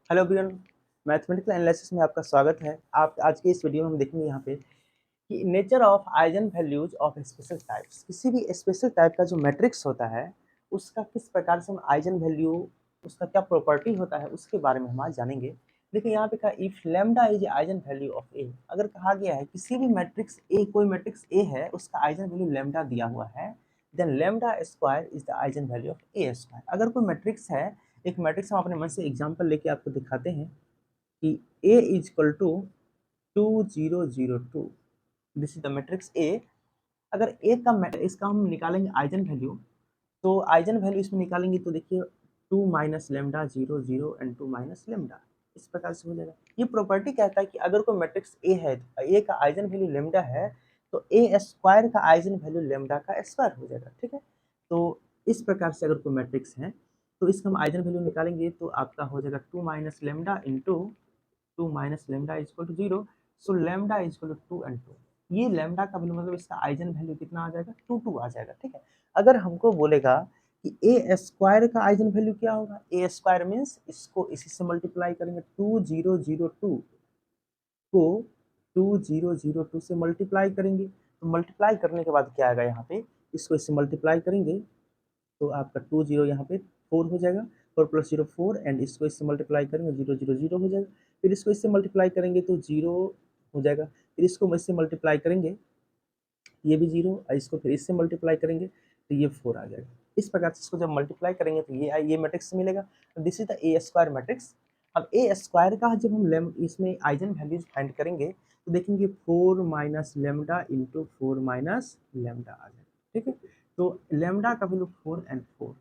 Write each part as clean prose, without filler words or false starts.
Hello everyone, mathematical analysis में आपका स्वागत है। आप आज के इस वीडियो में हम देखेंगे यहाँ पे कि nature of eigen values of special types. किसी भी स्पेशल टाइप का जो मैट्रिक्स होता है उसका किस प्रकार से हम आइजन वैल्यू, उसका क्या प्रॉपर्टी होता है उसके बारे में हम आज जानेंगे। देखिए यहाँ पे कहा if lambda is eigen value of A. अगर कहा गया है किसी भी मैट्रिक्स ए, कोई मैट्रिक्स ए है, उसका आइजन वैल्यू लैम्डा दिया हुआ है, then lambda square is the eigen value of A square. अगर कोई मैट्रिक्स है, एक मैट्रिक्स हम अपने मन से एग्जांपल लेके आपको दिखाते हैं कि A is equal to 2002, this is the matrix A। अगर A का इसका हम निकालेंगे आइजन वैल्यू, तो आइजन वैल्यू इसमें निकालेंगे तो देखिए 2 minus lambda 0 0 and 2 minus lambda, इस प्रकार से हो जाएगा। ये प्रॉपर्टी कहता है कि अगर कोई मैट्रिक्स ए है, ए का आइजन वैल्यू लेमडा है, तो ए स्क्वायर का आइजन वैल्यू लेमडा का स्क्वायर हो जाएगा। ठीक है, तो इस प्रकार से अगर कोई मैट्रिक्स है तो इसका हम आइजन वैल्यू निकालेंगे तो आपका हो जाएगा 2 minus lambda into 2 minus lambda is equal to 0। So lambda is equal to 2 and 2। ये लेमडा का वैल्यू मतलब इसका आइजन वैल्यू कितना आ जाएगा, 2 आ जाएगा। ठीक है, अगर हमको बोलेगा कि ए स्क्वायर का आइजन वैल्यू क्या होगा, ए स्क्वायर मीन्स इसको इसी से मल्टीप्लाई करेंगे, 2002 को 2002 से मल्टीप्लाई करेंगे, तो मल्टीप्लाई करने के बाद क्या आएगा यहाँ पे, इसको इससे मल्टीप्लाई करेंगे तो आपका 20 यहाँ पे 4 हो जाएगा, 4 प्लस 0 4, एंड इसको इससे मल्टीप्लाई करेंगे 0 0 0 हो जाएगा। फिर इसको इससे मल्टीप्लाई करेंगे तो 0 हो जाएगा, फिर इसको इससे मल्टीप्लाई करेंगे, ये भी 0, इसको फिर इससे मल्टीप्लाई करेंगे तो ये 4 आ जाएगा। इस प्रकार से इसको जब मल्टीप्लाई करेंगे तो ये मैट्रिक्स मिलेगा। This is the A square matrix. अब ए स्क्वायर का जब हम इसमें आइजन वैल्यूज फाइंड करेंगे तो देखेंगे 4 minus lambda into 4 minus lambda आ जाएगा। ठीक है, तो लेमडा का वैल्यू 4 एंड 4,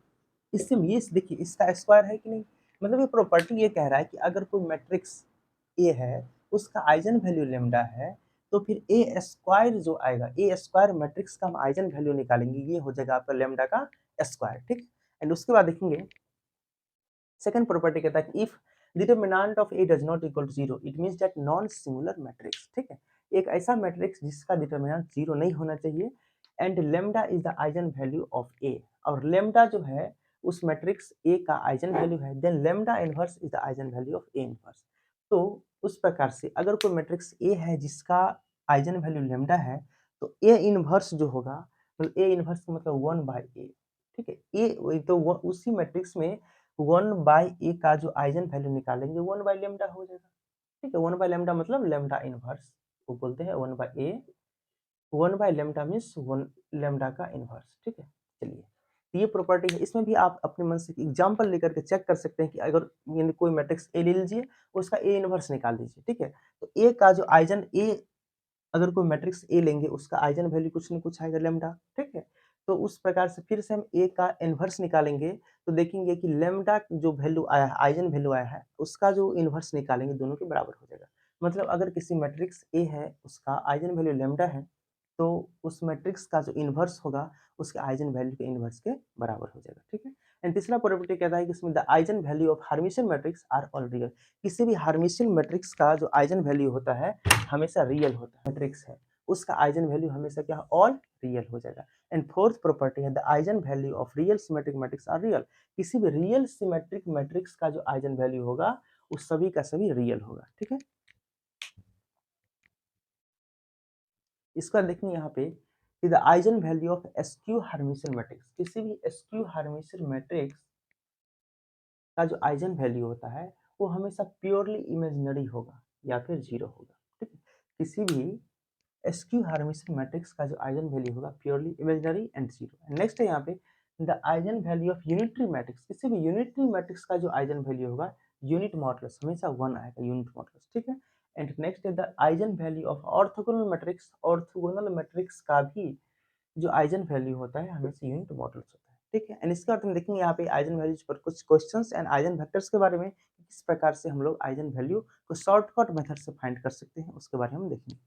इससे ये देखिए इसका स्क्वायर है कि नहीं, मतलब ये प्रॉपर्टी ये कह रहा है कि अगर कोई मैट्रिक्स ए है, उसका आइजन वैल्यू लेमडा है, तो फिर ए स्क्वायर जो आएगा, ए स्क्वायर मैट्रिक्स का हम आइजन वैल्यू निकालेंगे, ये हो जाएगा आपका लेमडा का स्क्वायर। ठीक, एंड उसके बाद देखेंगे सेकंड प्रॉपर्टी कहता है if determinant of A does not equal to 0 it means that non singular matrix. ठीक है, एक ऐसा मैट्रिक्स जिसका डिटरमिनेंट 0 नहीं होना चाहिए, and lambda is the eigen value of A, और लेमडा जो है उस मैट्रिक्स ए का आइजन वैल्यू है, then lambda inverse is the eigen value of A inverse. तो उस प्रकार से अगर कोई मैट्रिक्स ए है जिसका आइजन वैल्यू लेमडा है, तो ए इनवर्स जो होगा, मतलब ए इनवर्स का मतलब 1 बाय ए। ठीक है, ए तो उसी मैट्रिक्स में 1 बाय ए का जो आइजन वैल्यू निकालेंगे 1 बाय लेमडा हो जाएगा। ठीक है, 1 बाय लेमडा मतलब लेमडा इनवर्स को बोलते हैं 1 by A, 1 by lambda means 1 lambda का इनवर्स। ठीक है, चलिए, तो ये प्रॉपर्टी है, इसमें भी आप अपने मन से एग्जांपल लेकर के चेक कर सकते हैं कि अगर यानी कोई मैट्रिक्स ए ले लीजिए, उसका ए इनवर्स निकाल दीजिए। ठीक है, तो ए का जो आइजन ए, अगर कोई मैट्रिक्स ए लेंगे उसका आइजन वैल्यू कुछ न कुछ आएगा लेमडा। ठीक है, तो उस प्रकार से फिर से हम ए का इनवर्स निकालेंगे तो देखेंगे कि लेमडा जो वैल्यू आया है, आइजन वैल्यू आया है, उसका जो इनवर्स निकालेंगे दोनों के बराबर हो जाएगा। मतलब अगर किसी मैट्रिक्स ए है, उसका आइजन वैल्यू लेमडा है, तो उस मैट्रिक्स का जो इनवर्स होगा उसके आइजन वैल्यू के इनवर्स के बराबर हो जाएगा। ठीक है, एंड तीसरा प्रॉपर्टी कहता है कि इसमें the eigen value of Hermitian matrix are all real. किसी भी हर्मिशियन मैट्रिक्स का जो आइजन वैल्यू होता है हमेशा रियल होता है, मैट्रिक्स है उसका आइजन वैल्यू हमेशा क्या ऑल रियल हो जाएगा। एंड फोर्थ प्रॉपर्टी है the eigen value of real symmetric matrix are real. किसी भी रियल सिमेट्रिक मैट्रिक्स का जो आइजन वैल्यू होगा उस सभी का सभी रियल होगा। ठीक है, इसका देखेंगे यहाँ पे कि the eigen value of askew Hermitian matrix. किसी भी एस्क्यू हर्मिशियन मैट्रिक्स का जो आइजन वैल्यू होता है वो हमेशा प्योरली इमेजिनरी होगा या फिर जीरो होगा। ठीक है, किसी भी एस्क्यू हर्मिशियन मैट्रिक्स का जो आइजन वैल्यू होगा purely imaginary and zero. Next है यहाँ पे the eigen value of unitary matrix. किसी भी यूनिटरी मैट्रिक्स का जो आइजन वैल्यू होगा यूनिट मॉडुलस हमेशा 1 आएगा, यूनिट मॉडुलस। ठीक है, एंड नेक्स्ट है the eigen value of orthogonal matrix. Orthogonal matrix का भी जो आइजन वैल्यू होता है हमेशा यूनिट मॉडुलस होता है। ठीक है, एंड इसके बाद हम देखेंगे यहाँ पे आइजन वैल्यूज पर कुछ क्वेश्चंस एंड आइजन वेक्टर्स के बारे में, किस प्रकार से हम लोग आइजन वैल्यू को शॉर्टकट मेथड से फाइंड कर सकते हैं उसके बारे में हम देखेंगे।